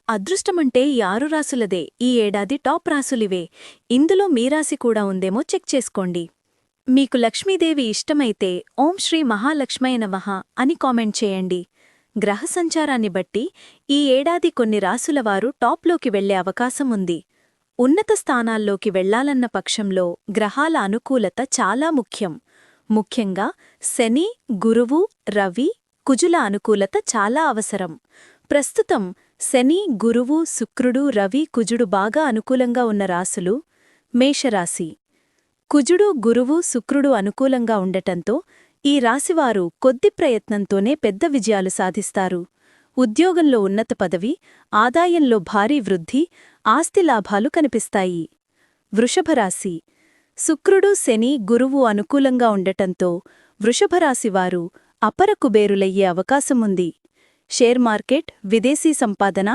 అదృష్టమంటే ఈ 6 రాసులదే. ఈ ఏడాది టాప్ రాసులివే. ఇందులో మీ రాశి కూడా ఉందేమో చెక్ చేసుకోండి. మీకు లక్ష్మీదేవి ఇష్టమైతే ఓం శ్రీ మహాలక్ష్మయ నమః అని కామెంట్ చేయండి. గ్రహ సంచారాన్ని బట్టి ఈ ఏడాది కొన్ని రాసులవారు టాప్లోకి వెళ్లే అవకాశం ఉంది. ఉన్నత స్థానాల్లోకి వెళ్లాలన్న పక్షంలో గ్రహాల అనుకూలత చాలా ముఖ్యం. ముఖ్యంగా శని, గురువు, రవి, కుజుల అనుకూలత చాలా అవసరం. ప్రస్తుతం శని, గురువు, శుక్రుడు, రవి, కుజుడు బాగా అనుకూలంగా ఉన్న రాసులు మేషరాశి. కుజుడు, గురువు, శుక్రుడు అనుకూలంగా ఉండటంతో ఈ రాశివారు కొద్ది ప్రయత్నంతోనే పెద్ద విజయాలు సాధిస్తారు. ఉద్యోగంలో ఉన్నత పదవి, ఆదాయంలో భారీ వృద్ధి, ఆస్తి లాభాలు కనిపిస్తాయి. వృషభరాశి. శుక్రుడు, శని, గురువు అనుకూలంగా ఉండటంతో వృషభరాశివారు అపర కుబేరులయ్యే అవకాశముంది. షేర్ మార్కెట్, విదేశీ సంపాదన,